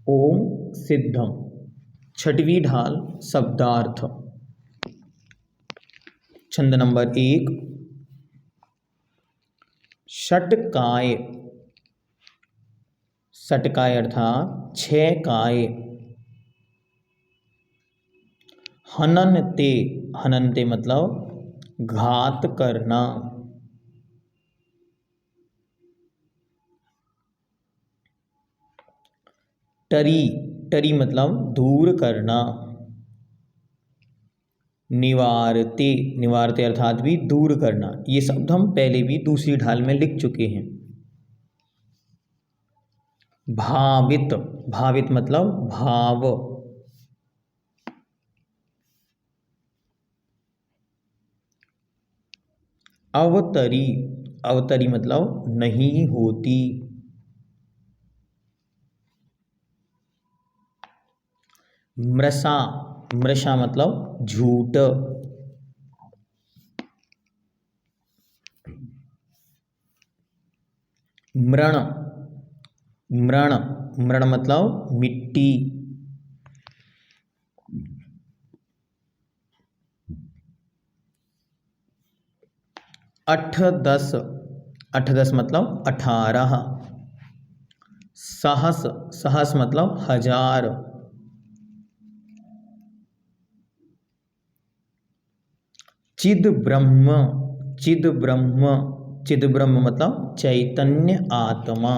ओम सिद्धम। छठवीं ढाल शब्दार्थ। छंद नंबर 1। षटकाय। षटकाय अर्थात 6 काय। हननते। हननते मतलब घात करना। टरी। टरी मतलब दूर करना। निवारते। निवारते अर्थात भी दूर करना। ये शब्द हम पहले भी दूसरी ढाल में लिख चुके हैं। भावित। भावित मतलब भाव। अवतरी। अवतरी मतलब नहीं होती। मृषा। मृषा मतलब झूठ। मृण। मृण। मृण मतलब मिट्टी। अठ दस। अठ दस मतलब 18। सहस। सहस मतलब 1000। चिद ब्रह्म। चिद ब्रह्म। चिद ब्रह्म मतलब चैतन्य आत्मा।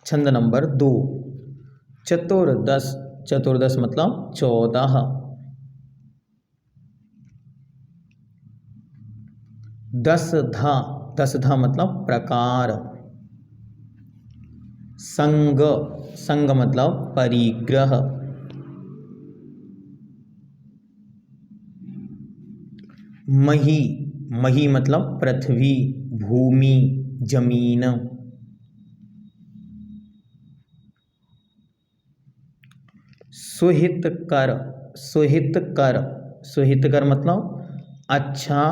छंद नंबर 2। चतुर्दश। चतुर्दश मतलब 14। दसधा। दसधा मतलब प्रकार। संग। संग मतलब परिग्रह। मही। मही मतलब पृथ्वी, भूमि, जमीन। सुहितकर। सुहितकर। सुहितकर मतलब अच्छा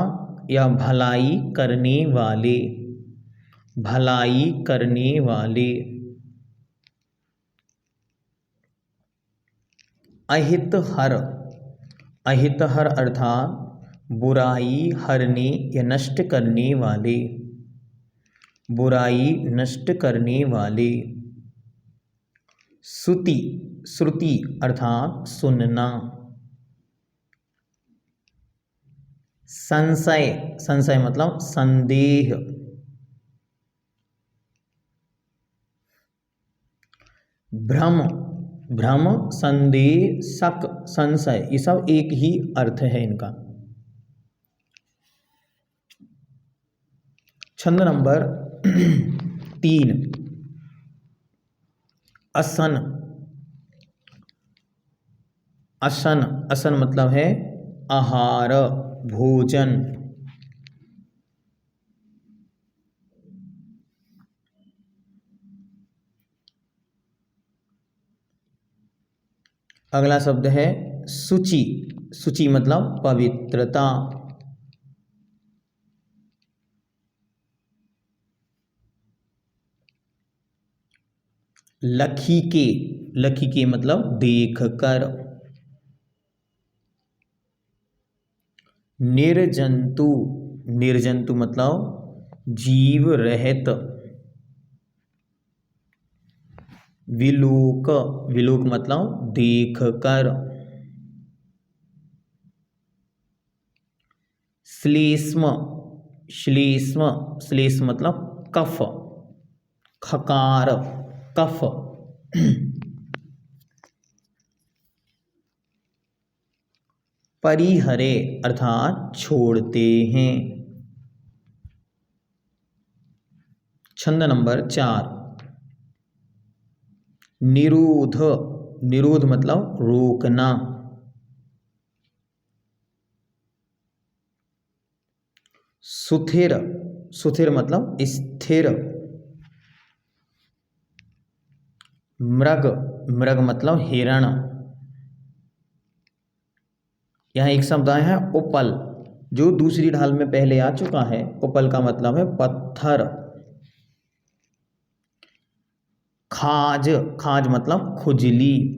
या भलाई करने वाले। भलाई करने वाले। अहितहर। अहितहर अर्थात बुराई हरने या नष्ट करने वाले। बुराई नष्ट करने वाले। श्रुति। श्रुति अर्थात सुनना। संशय। संशय मतलब संदेह। भ्रम। भ्रम, संदेह, शक, संशय, ये सब एक ही अर्थ है इनका। छंद नंबर 3। असन। असन। असन मतलब है आहार, भोजन। अगला शब्द है शुचि। शुचि मतलब पवित्रता। लखीके। लखीके मतलब देख कर। निर्जंतु। निर्जंतु मतलब जीव रहित। विलोक। विलोक मतलब देख कर। श्लेष्म। श्लेष्म। श्लेष्म मतलब कफ। खकार, कफ। परिहरे अर्थात छोड़ते हैं। छंद नंबर 4। निरोध। निरोध मतलब रोकना। सुथिर। सुथिर मतलब स्थिर। मृग। मृग मतलब हिरण। यहाँ एक शब्द आया है उपल, जो दूसरी ढाल में पहले आ चुका है। उपल का मतलब है पत्थर। खाज, खाज मतलब खुजली।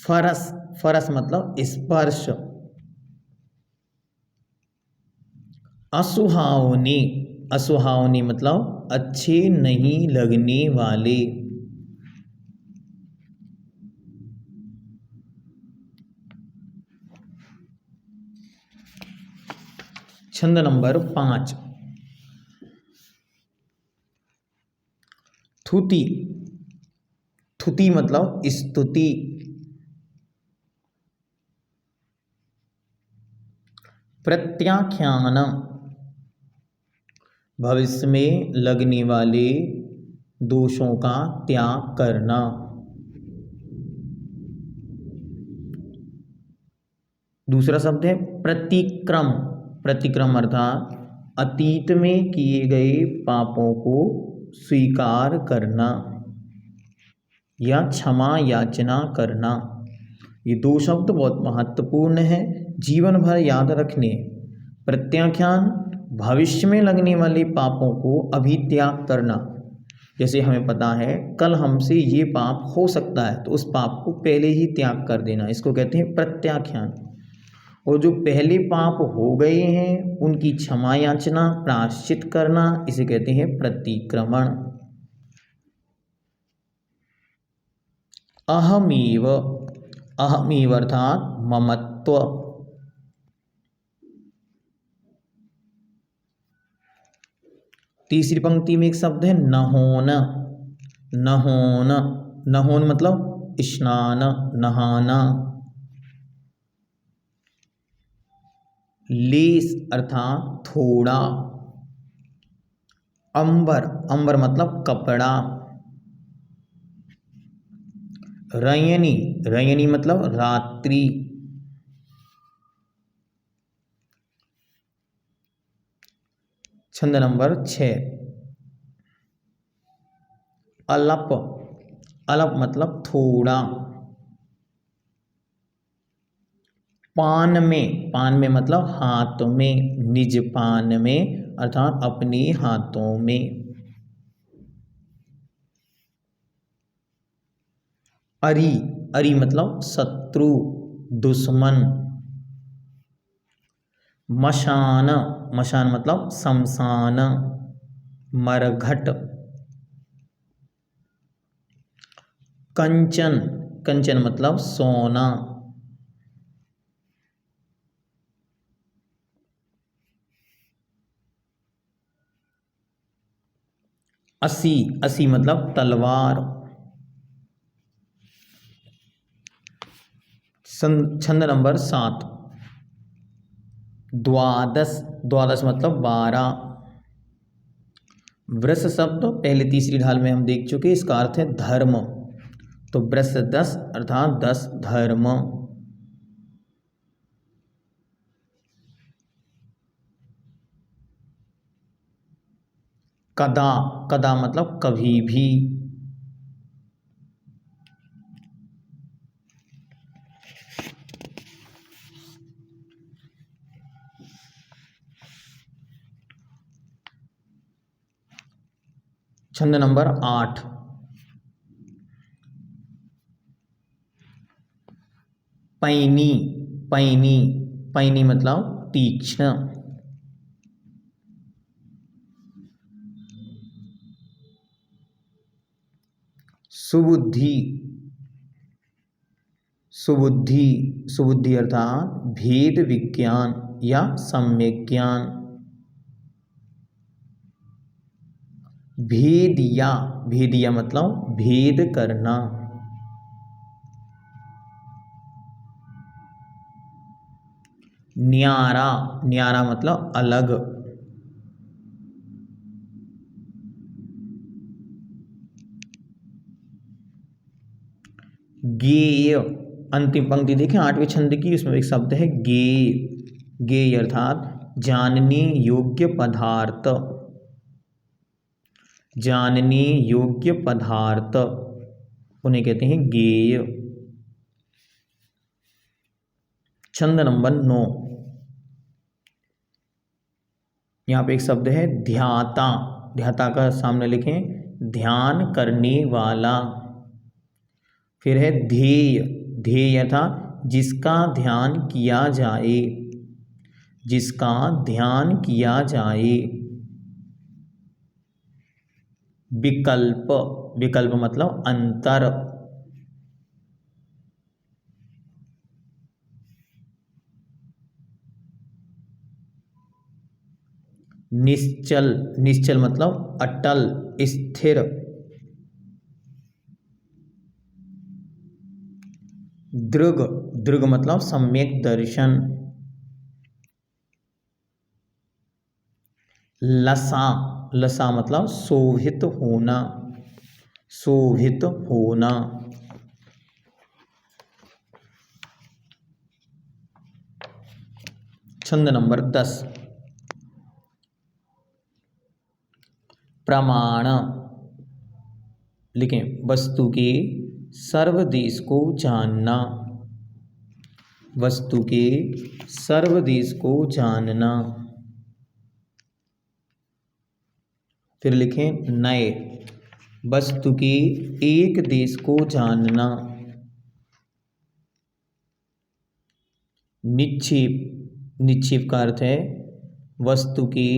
फरस, फरस मतलब स्पर्श। असुहावनी, असुहावनी मतलब अच्छे नहीं लगने वाले। छंद नंबर 5, थुति, थुति मतलब स्तुति। प्रत्याख्यान, भविष्य में लगने वाले दोषों का त्याग करना। दूसरा शब्द है प्रतिक्रम, प्रतिक्रम अर्थात अतीत में किए गए पापों को स्वीकार करना या क्षमा याचना करना। ये दो शब्द बहुत महत्वपूर्ण हैं, जीवन भर याद रखने। प्रत्याख्यान, भविष्य में लगने वाले पापों को अभी त्याग करना। जैसे हमें पता है कल हमसे ये पाप हो सकता है, तो उस पाप को पहले ही त्याग कर देना, इसको कहते हैं प्रत्याख्यान। और जो पहले पाप हो गए हैं उनकी क्षमा याचना, प्रायश्चित करना, इसे कहते हैं प्रतिक्रमण। अहमेव, अहमेव अर्थात ममत्व। तीसरी पंक्ति में एक शब्द है नहोन, नहोन, नहोन मतलब स्नान, नहाना। लेस अर्थात थोड़ा। अंबर, अंबर मतलब कपड़ा। रयनी, रयनी मतलब रात्रि। छंद नंबर 6, अलप, अलप मतलब थोड़ा। पान में, पान में मतलब हाथ में, निज पान में अर्थात अपने हाथों में। अरी, अरी मतलब शत्रु, दुश्मन। मशान, मशान मतलब शमशान, मरघट। कंचन, कंचन मतलब सोना। असी, असी मतलब तलवार। छंद नंबर 7, द्वादश, द्वादश मतलब 12। वृष शब्द पहले तीसरी ढाल में हम देख चुके, इसका अर्थ है धर्म, तो वृष 10 अर्थात 10 धर्म। कदा, कदा मतलब कभी भी। छंद नंबर 8, पैनी, पैनी, पैनी मतलब तीक्ष्ण। सुबुद्धि, सुबुद्धि, सुबुद्धि अर्थात भेद विज्ञान या सम्यक ज्ञान। भेदिया, भेदिया मतलब भेद करना। न्यारा, न्यारा मतलब अलग। गेय, अंतिम पंक्ति देखें 8वें छंद की, उसमें एक शब्द है गेय, गेय अर्थात जानने योग्य पदार्थ, जानने योग्य पदार्थ, उन्हें कहते हैं गेय। छंद नंबर 9, यहाँ पे एक शब्द है ध्याता, ध्याता का सामने लिखें ध्यान करने वाला। फिर है ध्येय, ध्येय था जिसका ध्यान किया जाए, जिसका ध्यान किया जाए। विकल्प, विकल्प मतलब अंतर। निश्चल, निश्चल मतलब अटल स्थिर। दृग, दृग मतलब सम्यक दर्शन। लसा, लसा मतलब शोभित होना, शोभित होना। छंद नंबर 10, प्रमाण। लिखें वस्तु के सर्वदेश को जानना, वस्तु के सर्वदेश को जानना। फिर लिखें नए, वस्तु के एक देश को जानना। निक्षेप, निक्षेप का अर्थ है वस्तु के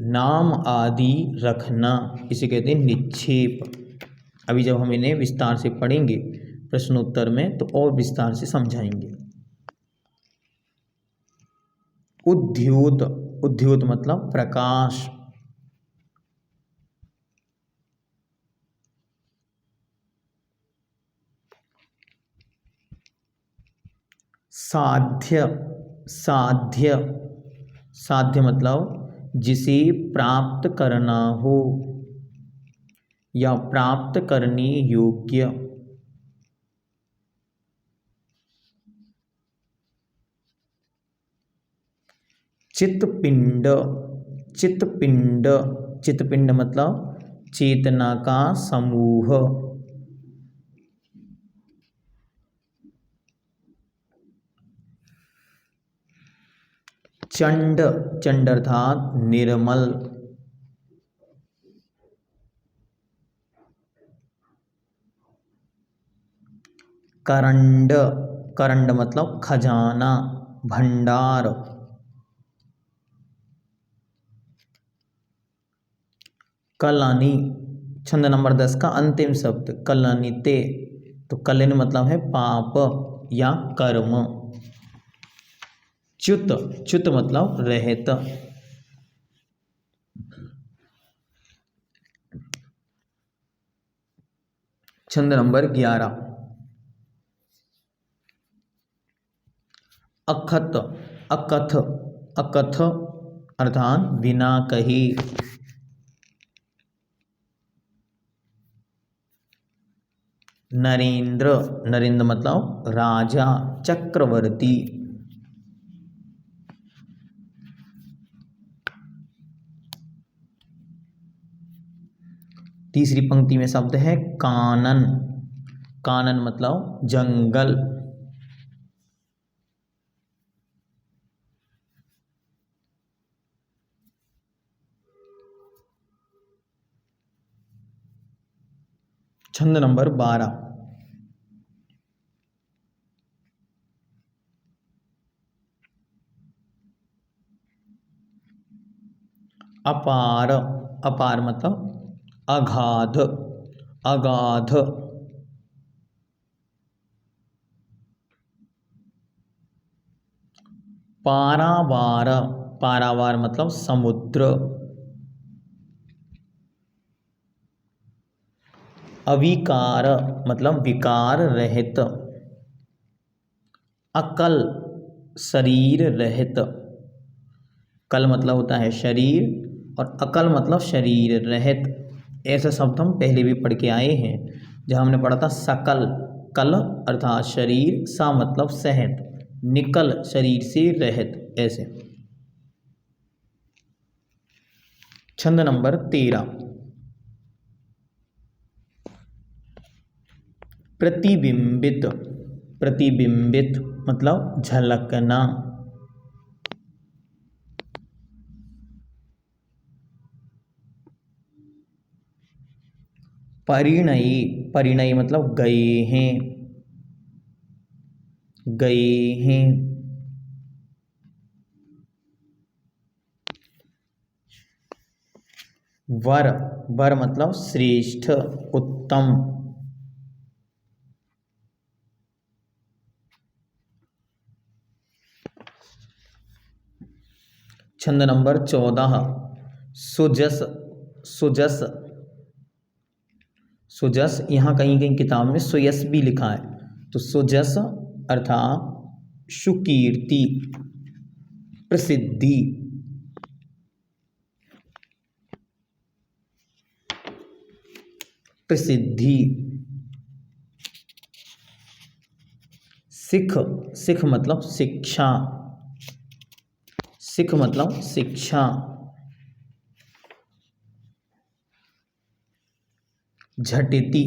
नाम आदि रखना, इसे कहते हैं निक्षेप। अभी जब हम इन्हें विस्तार से पढ़ेंगे प्रश्नोत्तर में तो और विस्तार से समझाएंगे। उद्योत, उद्योत मतलब प्रकाश। साध्य, साध्य, साध्य मतलब जिसे प्राप्त करना हो या प्राप्त करने योग्य। चित्तपिंड, चित्तपिंड, चित्तपिंड मतलब चेतना का समूह। चंड, चंड अर्थात निर्मल। करंड, करंड मतलब खजाना, भंडार। कलानी, छंद नंबर 10 का अंतिम शब्द कलानिते। तो कलिन मतलब है पाप या कर्म। च्युत, च्युत मतलब रहित। छंद नंबर 11, अखत, अकथ, अकथ अर्थात बिना कही। नरेंद्र, नरेंद्र मतलब राजा, चक्रवर्ती। तीसरी पंक्ति में शब्द है कानन, कानन मतलब जंगल। छंद नंबर 12, अपार, अपार मतलब अगाध, अगाध। पारावार, पारावार मतलब समुद्र। अविकार मतलब विकार रहित। अकल, शरीर रहित। कल मतलब होता है शरीर और अकल मतलब शरीर रहित। ऐसे शब्द हम पहले भी पढ़ के आए हैं जहाँ हमने पढ़ा था सकल, कल अर्थात शरीर, सा मतलब सहित, निकल शरीर से रहित। ऐसे छंद नंबर 13, प्रतिबिंबित, प्रतिबिंबित मतलब झलकना। परिणयी, परिणयी मतलब गए हैं, गए हैं। वर, वर मतलब श्रेष्ठ, उत्तम। छंद नंबर 14, सुजस, सुजस, सुजस यहाँ कहीं कहीं किताब में सुयस भी लिखा है, तो सुजस अर्थात सुकीर्ति, प्रसिद्धि। प्रसिद्धि। सिख, सिख मतलब शिक्षा, सिख मतलब शिक्षा। झटिति,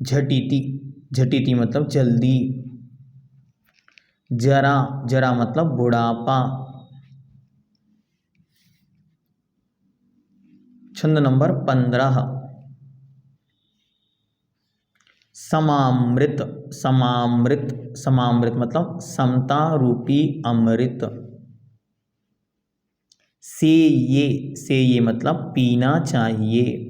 झटिति, झटिति मतलब जल्दी। जरा, जरा मतलब बुढ़ापा। छंद नंबर 15, समामृत, समामृत, समामृत मतलब समता रूपी अमृत। से ये मतलब पीना चाहिए।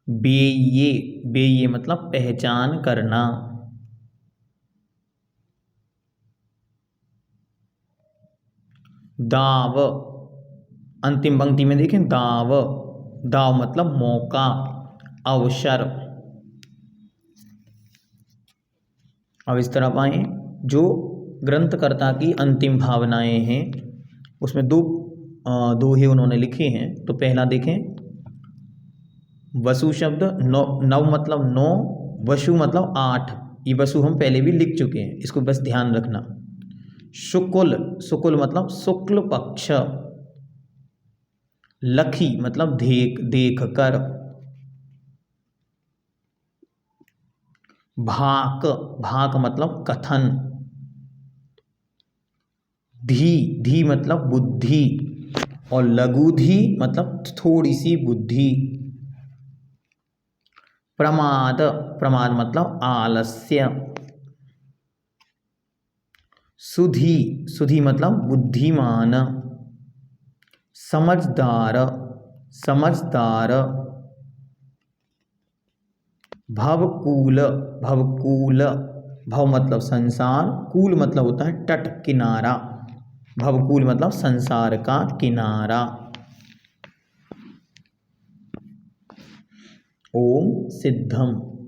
बेये मतलब पहचान करना। दाव, अंतिम पंक्ति में देखें दाव, दाव मतलब मौका, अवसर। अब इस तरफ आए, जो ग्रंथकर्ता की अंतिम भावनाएं हैं उसमें दो दोहे उन्होंने लिखे हैं। तो पहला देखें, वसु शब्द, नव मतलब 9, वसु मतलब 8। ये वसु हम पहले भी लिख चुके हैं, इसको बस ध्यान रखना। शुक्ल, शुक्ल मतलब शुक्ल पक्ष। लखी मतलब देख कर। भाक, भाक मतलब कथन। धी मतलब बुद्धि, और लघुधी मतलब थोड़ी सी बुद्धि। प्रमाद, प्रमाद मतलब आलस्य। सुधी, सुधी मतलब बुद्धिमान। समझदार, समझदार। भवकूल, भवकूल, भव मतलब संसार, कूल मतलब होता है तट, किनारा। भवकूल मतलब संसार का किनारा। ओम सिद्धम।